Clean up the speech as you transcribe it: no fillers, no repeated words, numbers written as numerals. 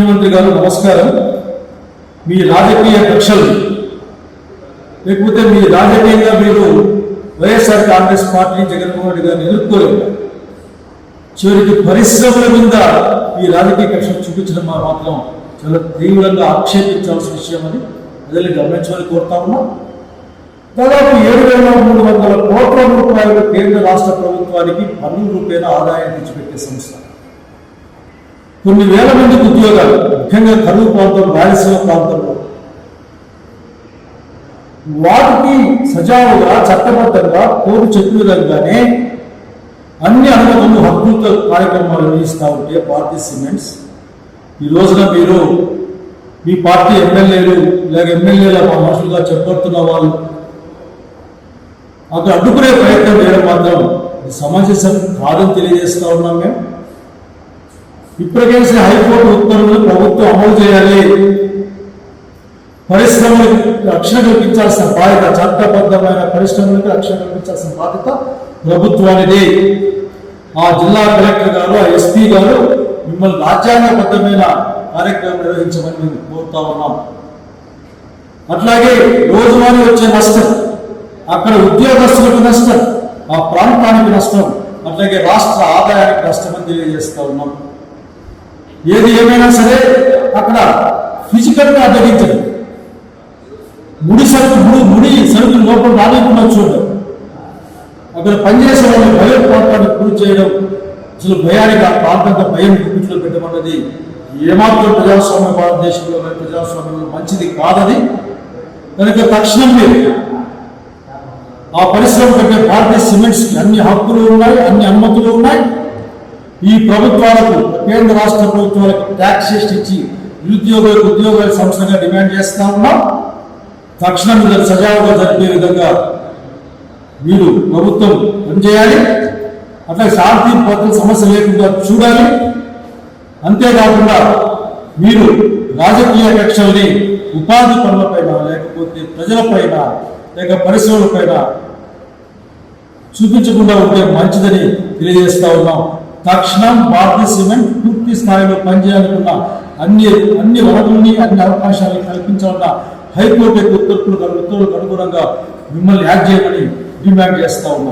ముఖ్యమంత్రి గారు నమస్కారం. మీ రాజకీయ కక్షలు లేకపోతే మీ రాజకీయంగా మీరు వైఎస్ఆర్ కాంగ్రెస్ పార్టీ జగన్మోహన్ రెడ్డి గారిని ఎదుర్కోలేదు. చివరికి పరిశ్రమల మీద ఈ రాజకీయ కక్షలు చూపించడం మాత్రం చాలా తీవ్రంగా ఆక్షేపించాల్సిన విషయం అని ప్రజలు గమనించాలని కోరుతా ఉన్నాం. దాదాపు 7,300 కోట్ల రూపాయలు కేంద్ర రాష్ట్ర ప్రభుత్వానికి పన్నుల రూపాయల ఆదాయం తెచ్చిపెట్టే సంస్థ. కొన్ని వేల మందికి ఉద్యోగాలు, ముఖ్యంగా కరువు ప్రాంతం, రాయలసీమ ప్రాంతంలో వాటికి సజావుగా చట్టబద్ధంగా కోర్టు చెప్పిన విధంగానే అన్ని అనుమతులు హక్కులతో కార్యక్రమాలు నిర్వహిస్తూ ఉంటే భారతీయ సిమెంట్స్ ఈ రోజున మీరు మీ పార్టీ ఎమ్మెల్యేలు లేక ఎమ్మెల్యేల మా మనుషులుగా చెప్పబడుతున్న వాళ్ళు అక్కడ అడ్డుకునే ప్రయత్నం చేయడం మాత్రం సమంజసం కాదని తెలియజేస్తా ఉన్నాం. మేము ఇప్పటికేసిన హైకోర్టు ఉత్తర్వులు ప్రభుత్వం అమలు చేయాలి. పరిశ్రమలకు రక్షణ కల్పించాల్సిన బాధ్యత, చట్టబద్ధమైన పరిశ్రమలకు రక్షణ కల్పించాల్సిన బాధ్యత ప్రభుత్వానిది. ఆ జిల్లా కలెక్టర్ గారు, ఆ ఎస్పీ గారు మిమ్మల్ని రాజ్యాంగబద్ధమైన కార్యక్రమం నిర్వహించమని మేము కోరుతా ఉన్నాం. అట్లాగే రోజువారీ వచ్చే నష్టం, అక్కడ ఉద్యోగస్తులకు నష్టం, ఆ ప్రాంతానికి నష్టం, అట్లాగే రాష్ట్ర ఆదాయానికి నష్టం అని తెలియజేస్తా ఉన్నాం. ఏది ఏమైనా సరే అక్కడ ఫిజికల్గా అడ్డగించడం, ముడి సరుకులు లోపల రానికుండా చూడడం, అక్కడ పనిచేసే వాళ్ళని భయోత్పాతానికి గురి చేయడం, అసలు భయానికి ఆ ప్రాంతంలో భయం గుర్తులో పెట్టమన్నది ఏమాత్రం ప్రజాస్వామ్య భారతదేశంలో ప్రజాస్వామ్యంలో మంచిది కాదని. కనుక తక్షణం ఆ పరిశ్రమ కంటే భారతీయ సిమెంట్స్ అన్ని హక్కులు ఉన్నాయి, అన్ని అనుమతులు ఉన్నాయి. ఈ ప్రభుత్వాలకు, కేంద్ర రాష్ట్ర ప్రభుత్వాలకు ట్యాక్సేషన్ ఇచ్చి నిరుద్యోగులకు ఉద్యోగాల సంస్థగా డిమాండ్ చేస్తా ఉన్నాం. తక్షణం మీరు సజావుగా జరిపే విధంగా మీరు ప్రభుత్వం పనిచేయాలి. అట్లాగే శాంతి భద్రత సమస్య లేకుండా చూడాలి. అంతేకాకుండా మీరు రాజకీయ కక్షల్ని ఉపాధి పనులపైన లేకపోతే ప్రజలపైన లేక పరిశ్రమలపైన చూపించకుండా ఉంటే మంచిదని తెలియజేస్తా ఉన్నాం. తక్షణం భారతీయ సిమెంట్ పూర్తి స్థాయిలో పనిచేయాలనుకున్న అన్ని వనరుల్ని, అన్ని అవకాశాలను కల్పించాలన్న హైకోర్టు ఉత్తర్వులకు అనుగుణంగా మిమ్మల్ని యాక్ట్ చేయమని డిమాండ్ చేస్తా ఉన్నాం.